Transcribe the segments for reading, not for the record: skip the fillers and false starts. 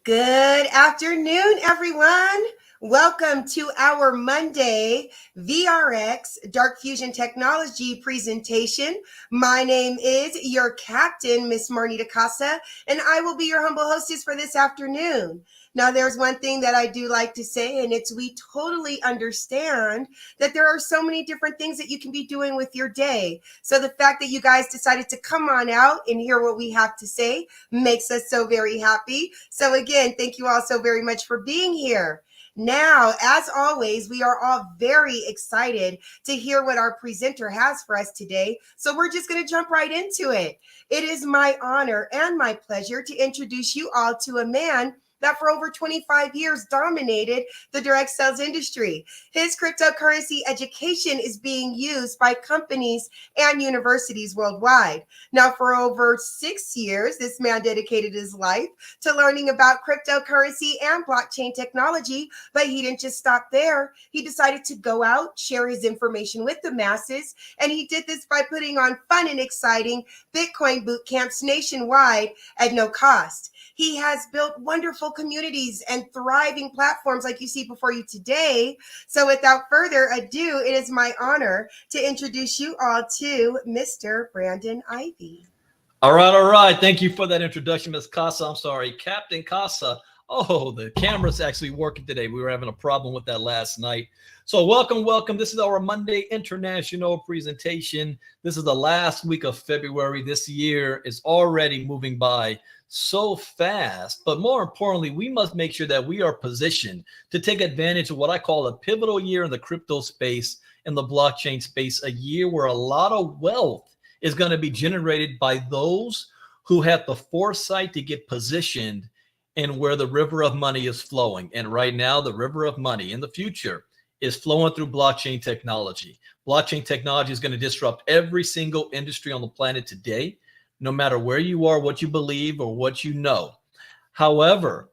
Good afternoon, everyone. Welcome to our Monday VRX Dark Fusion Technology presentation. My name is your captain, Miss Marnita Casa, and I will be your humble hostess for this afternoon. Now, there's one thing that I do like to say, and it's we totally understand that there are so many different things that you can be doing with your day. So the fact that you guys decided to come on out and hear what we have to say makes us so very happy. So again, thank you all so very much for being here. Now, as always, we are all very excited to hear what our presenter has for us today. So we're just going to jump right into it. It is my honor and my pleasure to introduce you all to a man that for over 25 years dominated the direct sales industry. His cryptocurrency education is being used by companies and universities worldwide. Now, for over 6 years, this man dedicated his life to learning about cryptocurrency and blockchain technology, but he didn't just stop there. He decided to go out, share his information with the masses, and he did this by putting on fun and exciting Bitcoin boot camps nationwide at no cost. He has built wonderful communities and thriving platforms like you see before you today. So without further ado, it is my honor to introduce you all to Mr. Brandon Ivy. All right. Thank you for that introduction, Ms. Casa. I'm sorry, Captain Casa. Oh, the camera's actually working today. We were having a problem with that last night. So welcome. This is our Monday International presentation. This is the last week of February. This year is already moving by so fast, but more importantly, we must make sure that we are positioned to take advantage of what I call a pivotal year in the crypto space and the blockchain space, a year where a lot of wealth is going to be generated by those who have the foresight to get positioned in where the river of money is flowing. And right now, the river of money in the future is flowing through blockchain technology. Blockchain technology is going to disrupt every single industry on the planet today, no matter where you are, what you believe, or what you know. However,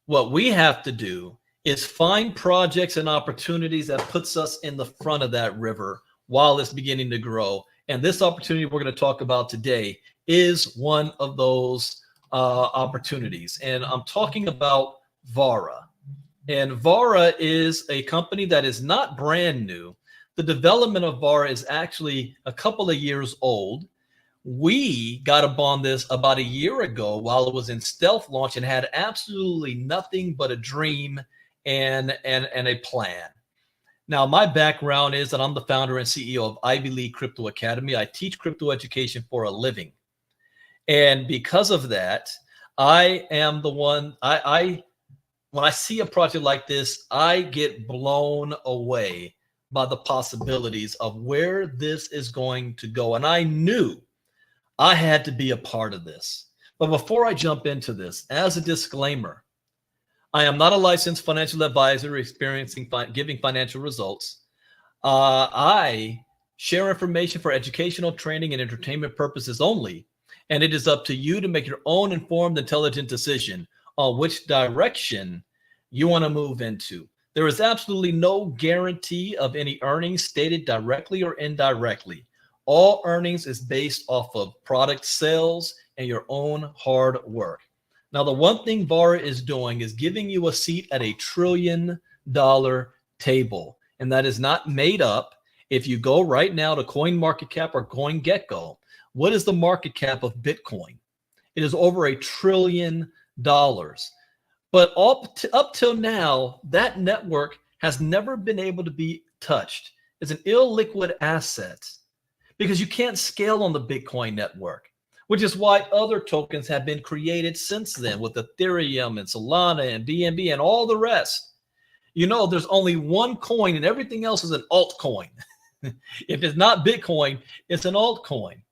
what we have to do is find projects and opportunities that puts us in the front of that river while it's beginning to grow. And this opportunity we're going to talk about today is one of those opportunities. And I'm talking about VARA. And VARA is a company that is not brand new. The development of VARA is actually a couple of years old. We got upon this about a year ago while it was in stealth launch and had absolutely nothing but a dream and a plan. Now, my background is that I'm the founder and CEO of Ivy League Crypto Academy. I teach crypto education for a living. And because of that, I am the one, when I see a project like this, I get blown away by the possibilities of where this is going to go. And I knew I had to be a part of this. But before I jump into this, as a disclaimer, I am not a licensed financial advisor giving financial results. I share information for educational, training, and entertainment purposes only. And it is up to you to make your own informed, intelligent decision on which direction you want to move into. There is absolutely no guarantee of any earnings stated directly or indirectly. All earnings is based off of product sales and your own hard work. Now, the one thing VARA is doing is giving you a seat at $1 trillion table. And that is not made up. If you go right now to CoinMarketCap or CoinGecko, what is the market cap of Bitcoin? It is over $1 trillion. But up till now, that network has never been able to be touched. It's an illiquid asset because you can't scale on the Bitcoin network, which is why other tokens have been created since then with Ethereum and Solana and DNB and all the rest. You know, there's only one coin and everything else is an altcoin. If it's not Bitcoin, it's an altcoin.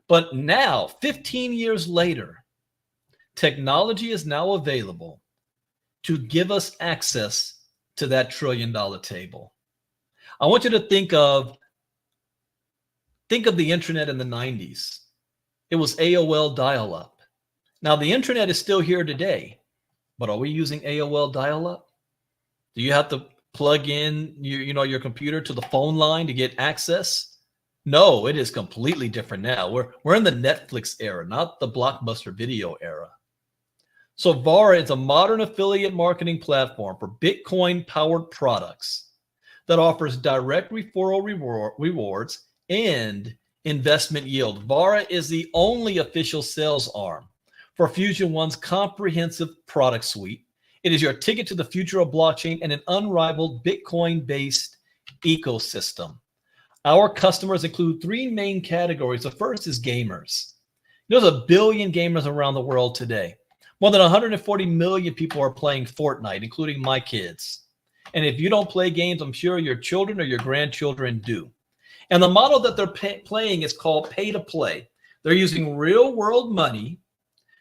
But now, 15 years later, technology is now available to give us access to that $1 trillion table. I want you to think of the internet in the 90s. It was AOL dial-up. Now, the internet is still here today, but are we using AOL dial-up? Do you have to plug in your computer to the phone line to get access? No, it is completely different now. We're in the Netflix era, not the Blockbuster video era. So VARA is a modern affiliate marketing platform for Bitcoin-powered products that offers direct referral rewards and investment yield. VARA is the only official sales arm for Fusion One's comprehensive product suite. It is your ticket to the future of blockchain and an unrivaled Bitcoin-based ecosystem. Our customers include three main categories. The first is gamers. There's 1 billion gamers around the world today. More than 140 million people are playing Fortnite, including my kids. And if you don't play games, I'm sure your children or your grandchildren do. And the model that they're playing is called pay to play. They're using real world money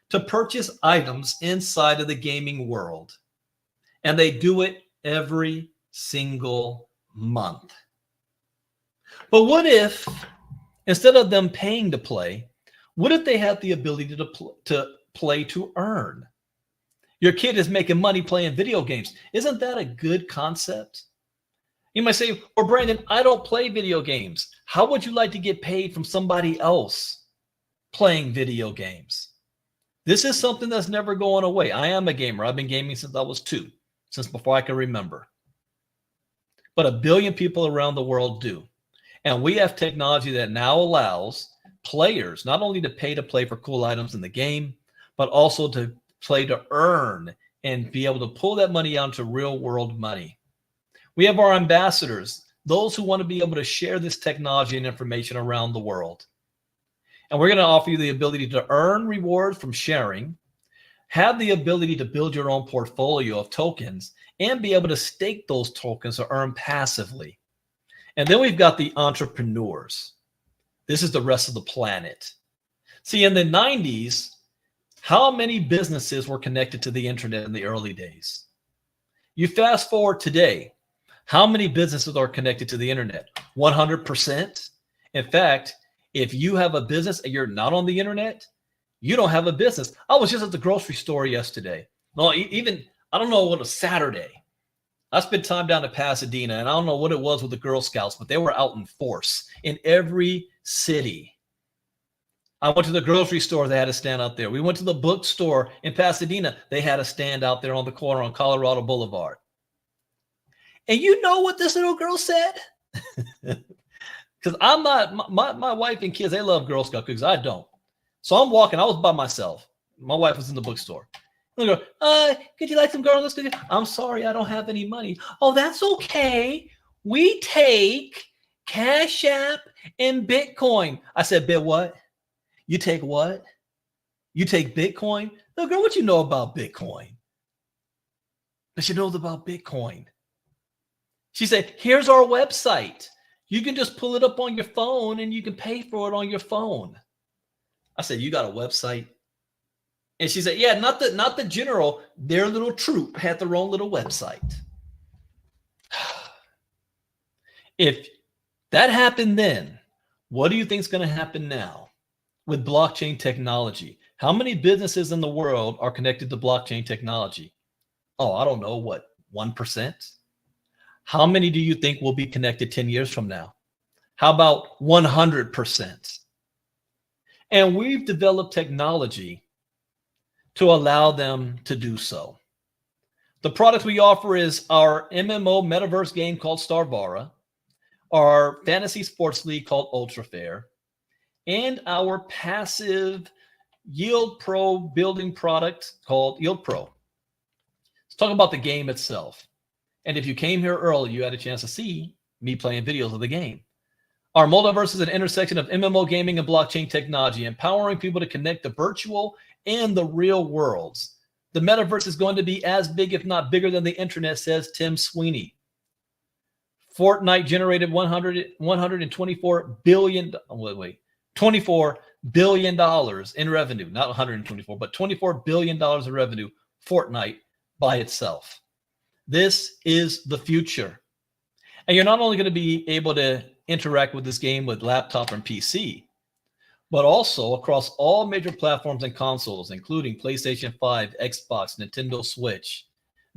to purchase items inside of the gaming world. And they do it every single month. But what if, instead of them paying to play, what if they had the ability to play to earn? Your kid is making money playing video games. Isn't that a good concept? You might say, well, Brandon, I don't play video games. How would you like to get paid from somebody else playing video games? This is something that's never going away. I am a gamer. I've been gaming since I was 2, since before I can remember. But 1 billion people around the world do. And we have technology that now allows players not only to pay to play for cool items in the game, but also to play to earn and be able to pull that money out into real world money. We have our ambassadors, those who want to be able to share this technology and information around the world. And we're going to offer you the ability to earn rewards from sharing, have the ability to build your own portfolio of tokens, and be able to stake those tokens or earn passively. And then we've got the entrepreneurs. This is the rest of the planet. See, in the 90s, how many businesses were connected to the internet in the early days? You fast forward today, how many businesses are connected to the internet? 100%. In fact, if you have a business and you're not on the internet, you don't have a business. I was just at the grocery store yesterday. No, even, I don't know what, a Saturday. I spent time down in Pasadena, and I don't know what it was with the Girl Scouts, but they were out in force in every city. I went to the grocery store, they had a stand out there. We went to the bookstore in Pasadena, they had a stand out there on the corner on Colorado Boulevard. And you know what this little girl said? Because I'm not, my wife and kids, they love Girl Scout cookies. I don't. So I'm walking, I was by myself. My wife was in the bookstore. And I go, could you like some Girl Scout cookies? I'm sorry, I don't have any money. Oh, that's okay. We take Cash App and Bitcoin. I said, bit what? You take what? You take Bitcoin? No, girl, what you know about Bitcoin? But she knows about Bitcoin. She said, here's our website. You can just pull it up on your phone and you can pay for it on your phone. I said, you got a website? And she said, yeah, not the general, their little troop had their own little website. If that happened then, what do you think is going to happen now with blockchain technology? How many businesses in the world are connected to blockchain technology? Oh, I don't know, what, 1%? How many do you think will be connected 10 years from now? How about 100%? And we've developed technology to allow them to do so. The product we offer is our MMO metaverse game called VARA, our fantasy sports league called Ultra Fair, and our passive Yield Pro building product called Yield Pro. Let's talk about the game itself. And if you came here early, you had a chance to see me playing videos of the game. Our multiverse is an intersection of MMO gaming and blockchain technology, empowering people to connect the virtual and the real worlds. The metaverse is going to be as big, if not bigger than the internet, says Tim Sweeney. Fortnite generated $24 billion in revenue, not 124, but $24 billion in revenue, Fortnite by itself. This is the future. And you're not only going to be able to interact with this game with laptop and PC, but also across all major platforms and consoles, including PlayStation 5, Xbox, Nintendo Switch,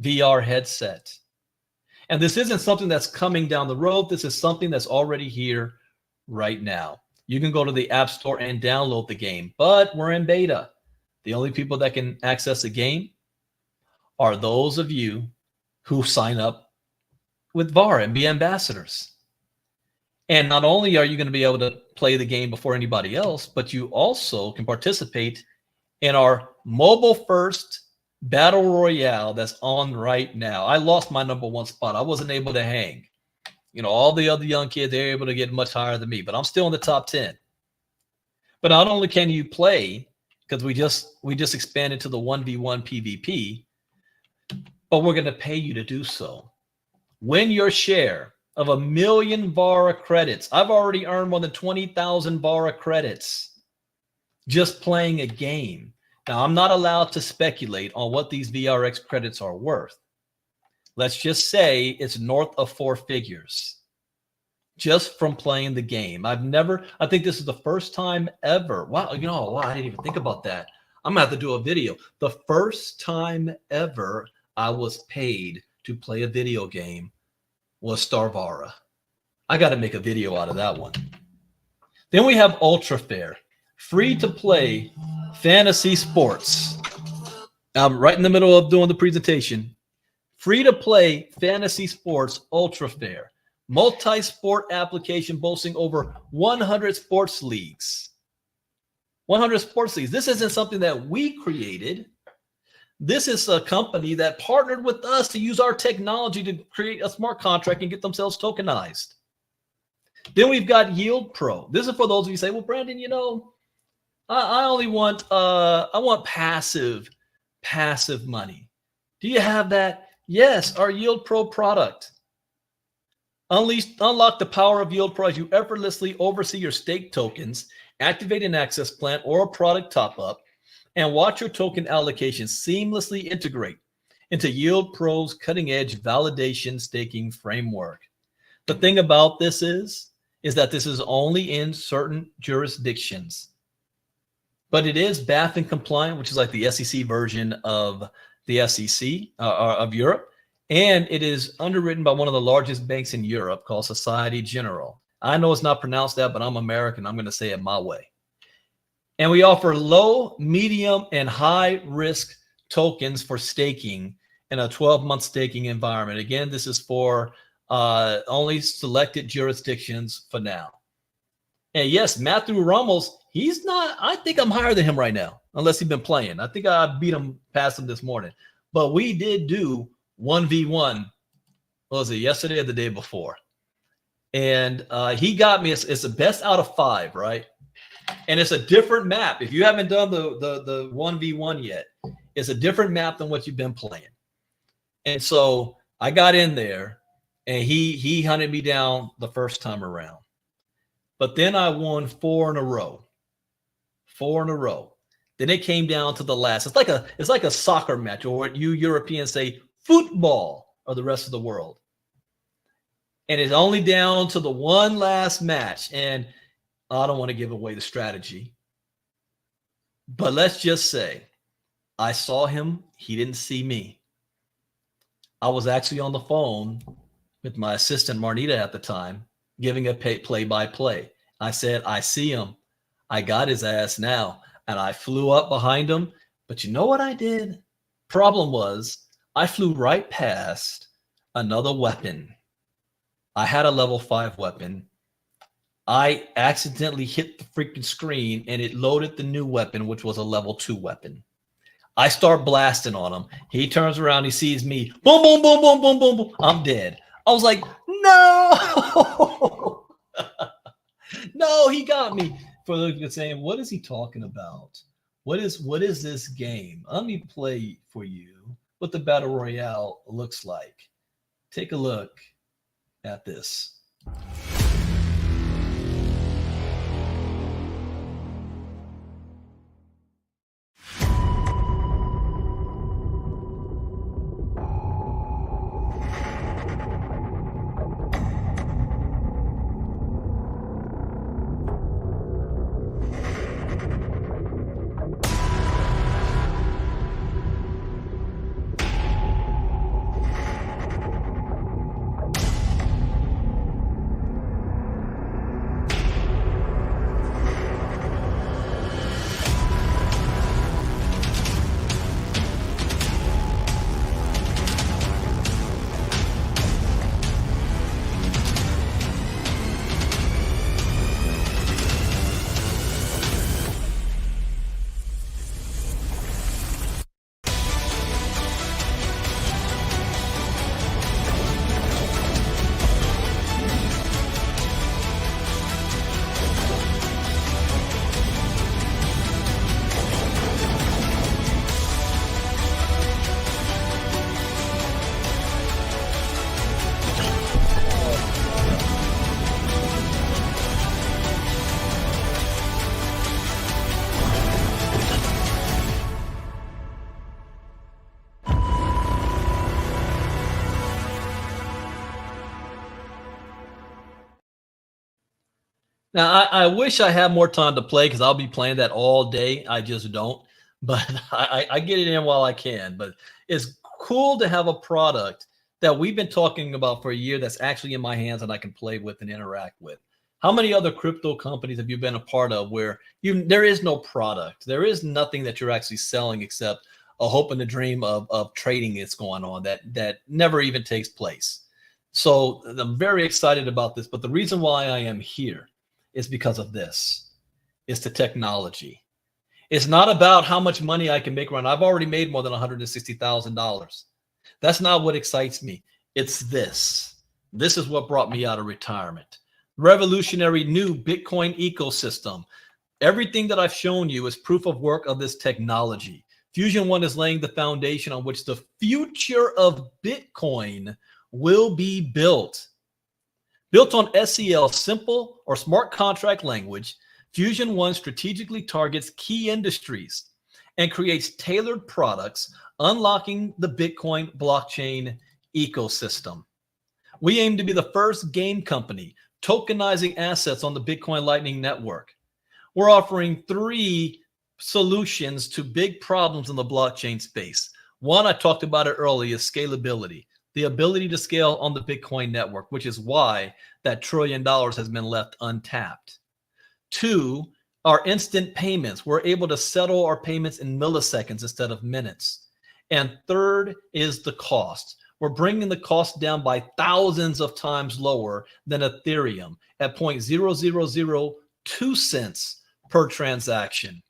VR headset. And this isn't something that's coming down the road. This is something that's already here right now. You can go to the App Store and download the game, but we're in beta. The only people that can access the game are those of you who sign up with VARA and be ambassadors. And not only are you going to be able to play the game before anybody else, but you also can participate in our mobile first battle royale that's on right now. I lost my #1 spot. I wasn't able to hang. You know, all the other young kids, they're able to get much higher than me, but I'm still in the top 10. But not only can you play, because we just expanded to the 1v1 PvP, but we're going to pay you to do so. Win your share of 1 million VARA credits. I've already earned more than 20,000 VARA credits just playing a game. Now, I'm not allowed to speculate on what these VRX credits are worth. Let's just say it's north of 4 figures just from playing the game. I think this is the first time ever. Wow, wow, I didn't even think about that. I'm gonna have to do a video. The first time ever I was paid to play a video game was VARA. I got to make a video out of that one. Then we have Ultra Fair, free to play fantasy sports. I'm right in the middle of doing the presentation. Free to play fantasy sports, Ultra Fair, multi-sport application boasting over 100 sports leagues. 100 sports leagues. This isn't something that we created. This is a company that partnered with us to use our technology to create a smart contract and get themselves tokenized. Then we've got Yield Pro. This is for those of you who say, well, Brandon, I only want I want passive money. Do you have that? Yes, our Yield Pro product. Unlock the power of Yield Pro as you effortlessly oversee your stake tokens, activate an access plan or a product top-up, and watch your token allocation seamlessly integrate into Yield Pro's cutting-edge validation staking framework. The thing about this is that this is only in certain jurisdictions, but it is BaFin compliant, which is like the SEC version of the SEC of Europe. And it is underwritten by one of the largest banks in Europe called Societe Generale. I know it's not pronounced that, but I'm American. I'm going to say it my way. And we offer low, medium, and high risk tokens for staking in a 12-month staking environment. Again, this is for only selected jurisdictions for now. And yes, Matthew Ramos, he's not, I think I'm higher than him right now, unless he's been playing. I think I beat him past him this morning. But we did do 1v1, what was it, yesterday or the day before? And he got me, it's the best out of 5, right? And it's a different map. If you haven't done the 1v1 yet, it's a different map than what you've been playing. And so I got in there and he hunted me down the first time around. But then I won 4 in a row. 4 in a row. Then it came down to the last. It's like a soccer match, or what you Europeans say, football, or the rest of the world. And it's only down to the one last match. And I don't want to give away the strategy, but let's just say I saw him. He didn't see me. I was actually on the phone with my assistant, Marnita, at the time, giving a play-by-play. I said, I see him. I got his ass now. And I flew up behind him. But you know what I did? Problem was, I flew right past another weapon. I had a level 5 weapon. I accidentally hit the freaking screen and it loaded the new weapon, which was a level 2 weapon. I start blasting on him. He turns around, he sees me. Boom, boom, boom, boom, boom, boom, boom. I'm dead. I was like, no. No, he got me. For those saying, what is he talking about? What is this game? Let me play for you what the Battle Royale looks like. Take a look at this. Now, I wish I had more time to play because I'll be playing that all day. I just don't. But I get it in while I can. But it's cool to have a product that we've been talking about for a year that's actually in my hands and I can play with and interact with. How many other crypto companies have you been a part of where there is no product? There is nothing that you're actually selling except a hope and a dream of trading that's going on that never even takes place. So I'm very excited about this. But the reason why I am here is because of this. It's the technology. It's not about how much money I can make around. I've already made more than $160,000. That's not what excites me. It's this. This is what brought me out of retirement. Revolutionary new Bitcoin ecosystem. Everything that I've shown you is proof of work of this technology. Fusion One is laying the foundation on which the future of Bitcoin will be built. Built on SEL, simple or smart contract language, Fusion One strategically targets key industries and creates tailored products, unlocking the Bitcoin blockchain ecosystem. We aim to be the first game company tokenizing assets on the Bitcoin Lightning Network. We're offering 3 solutions to big problems in the blockchain space. One, I talked about it earlier, is scalability. The ability to scale on the Bitcoin network, which is why that $1 trillion has been left untapped. 2, are instant payments. We're able to settle our payments in milliseconds instead of minutes. And 3rd is the cost. We're bringing the cost down by thousands of times lower than Ethereum at 0.0002 cents per transaction.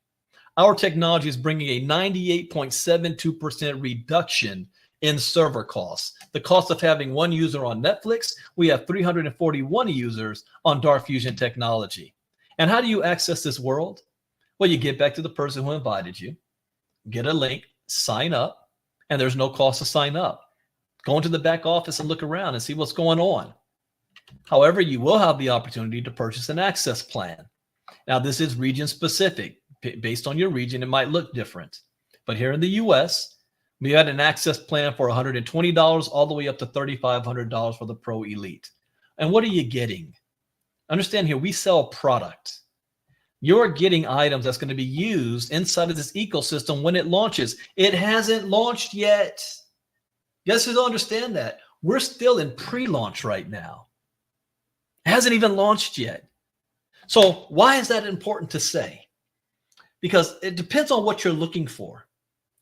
Our technology is bringing a 98.72% reduction in server costs. The cost of having 1 user on Netflix, we have 341 users on Dark Fusion technology. And how do you access this world? Well, you get back to the person who invited you, get a link, sign up, and there's no cost to sign up. Go into the back office and look around and see what's going on. However, you will have the opportunity to purchase an access plan. Now, this is region specific. Based on your region, it might look different. But here in the US, we had an access plan for $120 all the way up to $3,500 for the Pro Elite. And what are you getting? Understand here, we sell a product. You're getting items that's going to be used inside of this ecosystem when it launches. It hasn't launched yet. You guys don't understand that. We're still in pre-launch right now. It hasn't even launched yet. So why is that important to say? Because it depends on what you're looking for.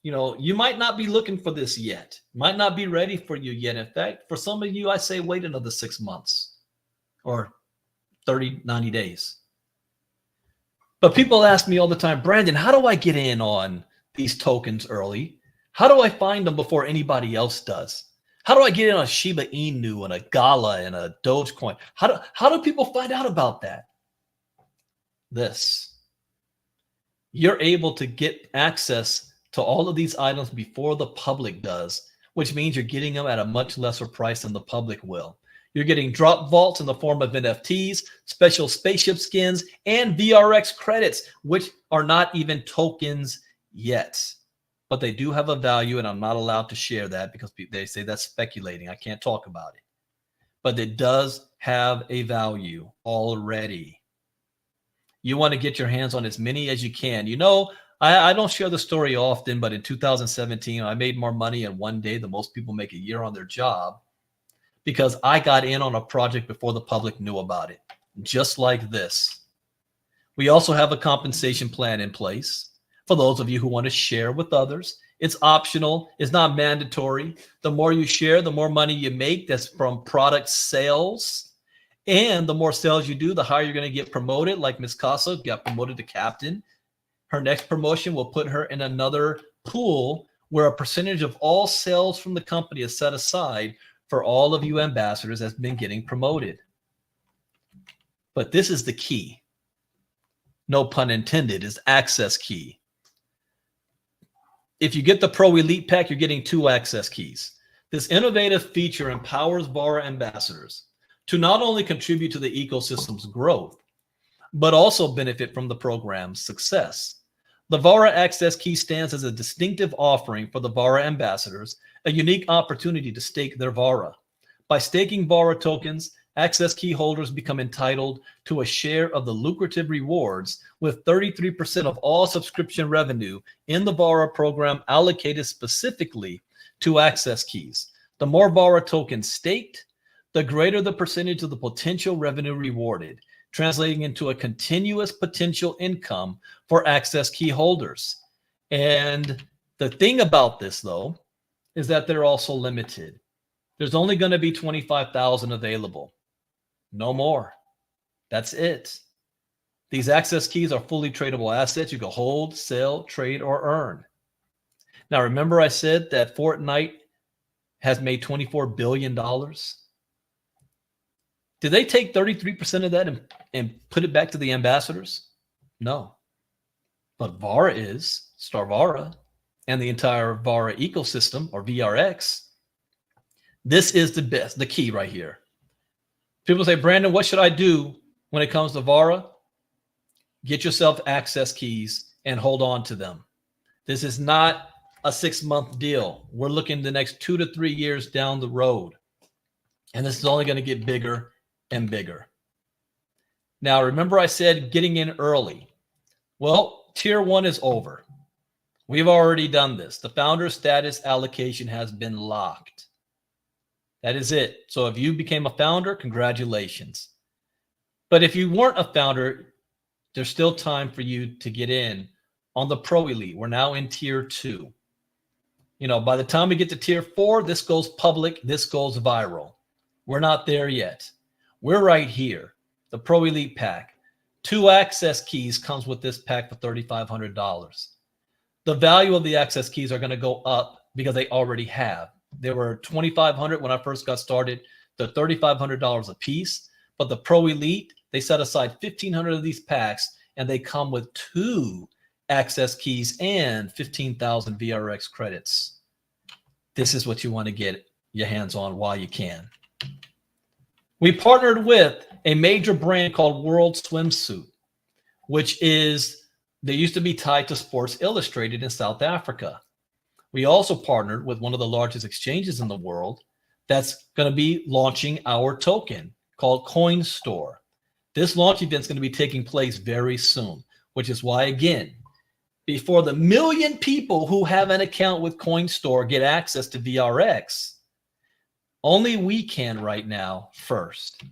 You know, you might not be looking for this yet. Might not be ready for you yet. In fact, for some of you, I say wait another 6 months or 30, 90 days. But people ask me all the time, Brandon, how do I get in on these tokens early? How do I find them before anybody else does? How do I get in on Shiba Inu and a Gala and a Dogecoin? How do people find out about that? This. You're able to get access to all of these items before the public does, which means you're getting them at a much lesser price than the public will. You're getting drop vaults in the form of NFTs, special spaceship skins, and VRX credits, which are not even tokens yet. But they do have a value, and I'm not allowed to share that because they say that's speculating. I can't talk about it. But it does have a value already. You want to get your hands on as many as you can. You know, I don't share the story often, but in 2017, I made more money in one day than most people make a year on their job because I got in on a project before the public knew about it, just like this. We also have a compensation plan in place for those of you who want to share with others. It's optional. It's not mandatory. The more you share, the more money you make. That's from product sales. And the more sales you do, the higher you're going to get promoted. Like Miss Casa got promoted to captain. Her next promotion will put her in another pool where a percentage of all sales from the company is set aside for all of you ambassadors that's been getting promoted. But this is the key. No pun intended, is access key. If you get the Pro Elite Pack, you're getting 2 access keys. This innovative feature empowers VARA ambassadors to not only contribute to the ecosystem's growth, but also benefit from the program's success. The VARA Access Key stands as a distinctive offering for the VARA ambassadors, a unique opportunity to stake their VARA. By staking VARA tokens, access key holders become entitled to a share of the lucrative rewards, with 33% of all subscription revenue in the VARA program allocated specifically to access keys. The more VARA tokens staked, the greater the percentage of the potential revenue rewarded, translating into a continuous potential income for access key holders. And the thing about this, though, is that they're also limited. There's only going to be 25,000 available. No more. That's it. These access keys are fully tradable assets you can hold, sell, trade, or earn. Now, remember I said that Fortnite has made $24 billion? Did they take 33% of that and put it back to the ambassadors? No. But VARA is, Star VARA, and the entire VARA ecosystem, or VRX. This is the key right here. People say, Brandon, what should I do when it comes to VARA? Get yourself access keys and hold on to them. This is not a 6-month deal. We're looking the next 2 to 3 years down the road. And this is only going to get bigger and bigger. Now, remember I said getting in early. Well, tier 1 is over. We've already done this. The founder status allocation has been locked. That is it. So if you became a founder, congratulations. But if you weren't a founder, there's still time for you to get in on the Pro Elite. We're now in tier 2. By the time we get to tier 4, this goes public, this goes viral. We're not there yet. We're right here. The Pro Elite pack. 2 access keys comes with this pack for $3,500. The value of the access keys are going to go up because they already have. They were $2,500 when I first got started. They're $3,500 a piece. But the Pro Elite, they set aside 1,500 of these packs, and they come with 2 access keys and 15,000 VRX credits. This is what you want to get your hands on while you can. We partnered with a major brand called World Swimsuit, which they used to be tied to Sports Illustrated in South Africa. We also partnered with one of the largest exchanges in the world that's going to be launching our token called CoinStore. This launch event is going to be taking place very soon, which is why, again, before the 1 million people who have an account with CoinStore get access to VRX, only we can right now first.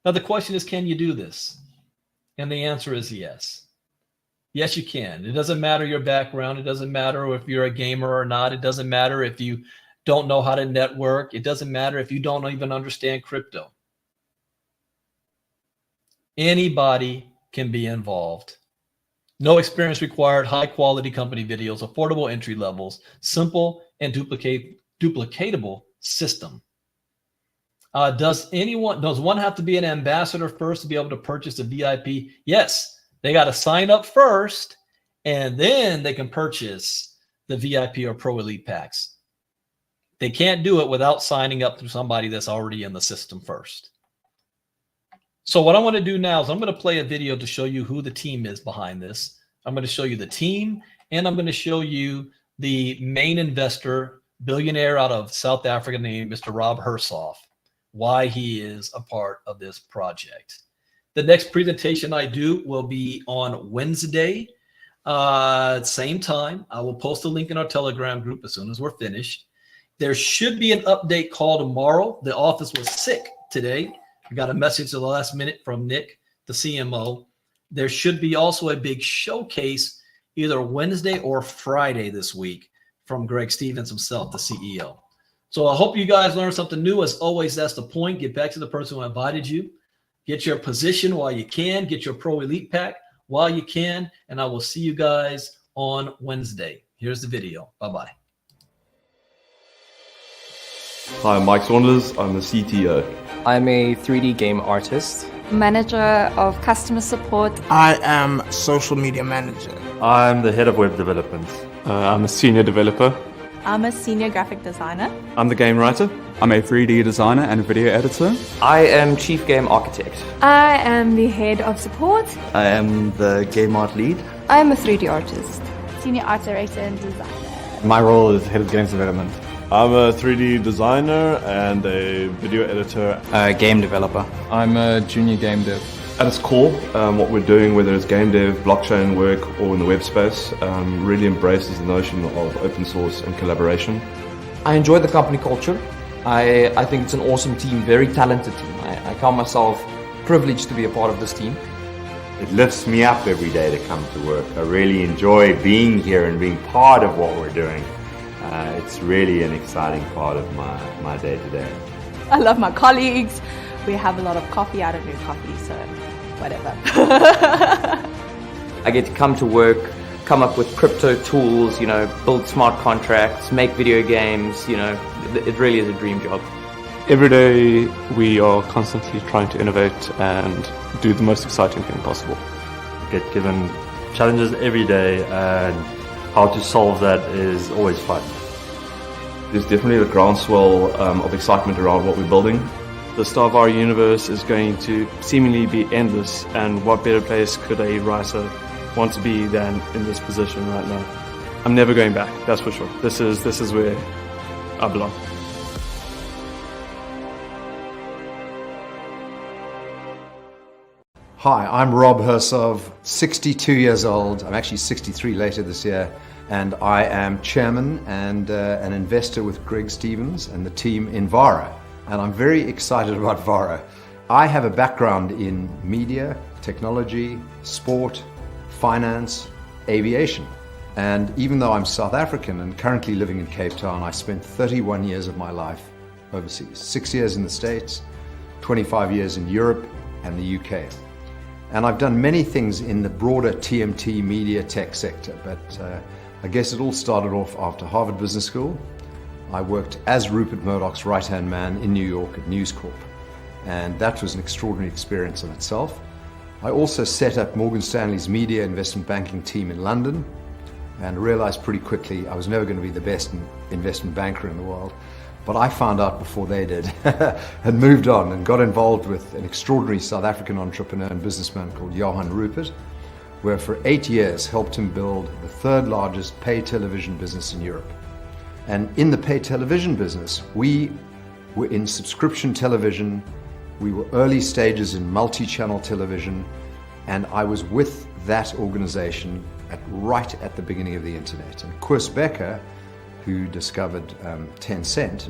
Now, the question is, can you do this? And the answer is yes. Yes, you can. It doesn't matter your background. It doesn't matter if you're a gamer or not. It doesn't matter if you don't know how to network. It doesn't matter if you don't even understand crypto. Anybody can be involved. No experience required, high quality company videos, affordable entry levels, simple and duplicatable system. Does one have to be an ambassador first to be able to purchase a VIP? Yes, they got to sign up first, and then they can purchase the VIP or Pro Elite packs. They can't do it without signing up through somebody that's already in the system first. So what I want to do now is I'm going to play a video to show you who the team is behind this. I'm going to show you the team, and I'm going to show you the main investor, billionaire out of South Africa named Mr. Rob Hersoff, why he is a part of this project. The next presentation I do will be on Wednesday, same time. I will post a link in our Telegram group as soon as we're finished. There should be an update call tomorrow. The office was sick today. I got a message at the last minute from Nick, the CMO. There should be also a big showcase either Wednesday or Friday this week from Greg Stevens himself, the CEO. So I hope you guys learned something new. As always, that's the point. Get back to the person who invited you. Get your position while you can. Get your Pro Elite pack while you can. And I will see you guys on Wednesday. Here's the video. Bye-bye. Hi, I'm Mike Saunders. I'm the CTO. I'm a 3D game artist. Manager of customer support. I am social media manager. I'm the head of web development. I'm a senior developer. I'm a senior graphic designer. I'm the game writer. I'm a 3D designer and video editor. I am chief game architect. I am the head of support. I am the game art lead. I'm a 3D artist. Senior art director and designer. My role is head of games development. I'm a 3D designer and a video editor. Game developer. I'm a junior game dev. At its core, what we're doing, whether it's game dev, blockchain work, or in the web space, really embraces the notion of open source and collaboration. I enjoy the company culture. I think it's an awesome team, very talented team. I count myself privileged to be a part of this team. It lifts me up every day to come to work. I really enjoy being here and being part of what we're doing. It's really an exciting part of my day-to-day. I love my colleagues. We have a lot of coffee. I don't do coffee, so whatever. I get to come to work, come up with crypto tools, build smart contracts, make video games, it really is a dream job. Every day we are constantly trying to innovate and do the most exciting thing possible. Get given challenges every day, and how to solve that is always fun. There's definitely a groundswell of excitement around what we're building. The Star VARA universe is going to seemingly be endless, and what better place could a writer want to be than in this position right now. I'm never going back, that's for sure. This is where I belong. Hi, I'm Rob Hersov, 62 years old. I'm actually 63 later this year, and I am chairman and an investor with Greg Stevens and the team in VARA. And I'm very excited about VARA. I have a background in media, technology, sport, finance, aviation. And even though I'm South African and currently living in Cape Town, I spent 31 years of my life overseas. 6 years in the States, 25 years in Europe and the UK. And I've done many things in the broader TMT media tech sector, but I guess it all started off after Harvard Business School. I worked as Rupert Murdoch's right-hand man in New York at News Corp, and that was an extraordinary experience in itself. I also set up Morgan Stanley's media investment banking team in London, and realized pretty quickly I was never going to be the best investment banker in the world. But I found out before they did and moved on and got involved with an extraordinary South African entrepreneur and businessman called Johan Rupert, where for 8 years helped him build the third largest pay television business in Europe. And in the pay television business, we were in subscription television, we were early stages in multi-channel television, and I was with that organization right at the beginning of the internet. And Koos Becker, who discovered Tencent,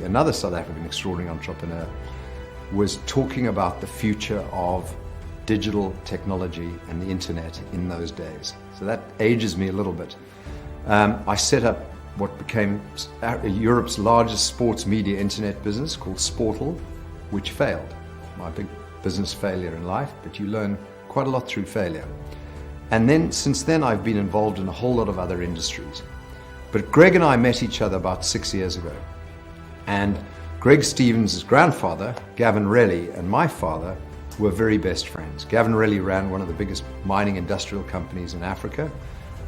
another South African extraordinary entrepreneur, was talking about the future of digital technology and the internet in those days. So that ages me a little bit. I set up what became Europe's largest sports media internet business called Sportal, which failed. My big business failure in life, but you learn quite a lot through failure. And then, since then, I've been involved in a whole lot of other industries. But Greg and I met each other about 6 years ago. And Greg Stevens' grandfather, Gavin Relly, and my father were very best friends. Gavin Relly ran one of the biggest mining industrial companies in Africa,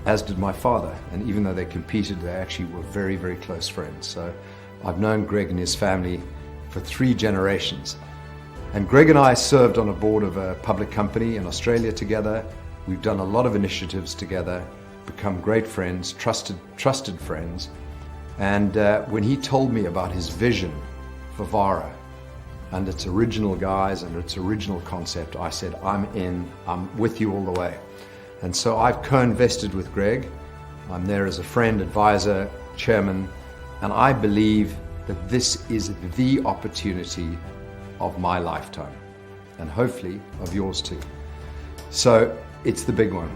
as did my father. And even though they competed, they actually were very, very close friends. So I've known Greg and his family for 3 generations. And Greg and I served on a board of a public company in Australia together. We've done a lot of initiatives together, become great friends, trusted friends. And when he told me about his vision for VARA and its original guys and its original concept, I said, I'm in, I'm with you all the way. And so I've co-invested with Greg. I'm there as a friend, advisor, chairman, and I believe that this is the opportunity of my lifetime, and hopefully of yours too. So it's the big one.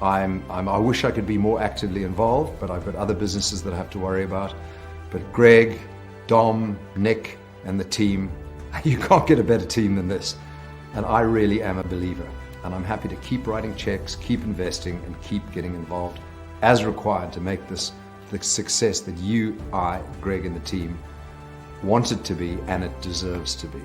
I wish I could be more actively involved, but I've got other businesses that I have to worry about. But Greg, Dom, Nick, and the team, you can't get a better team than this. And I really am a believer. And I'm happy to keep writing checks, keep investing, and keep getting involved as required to make this the success that you, I, Greg, and the team want it to be, and it deserves to be.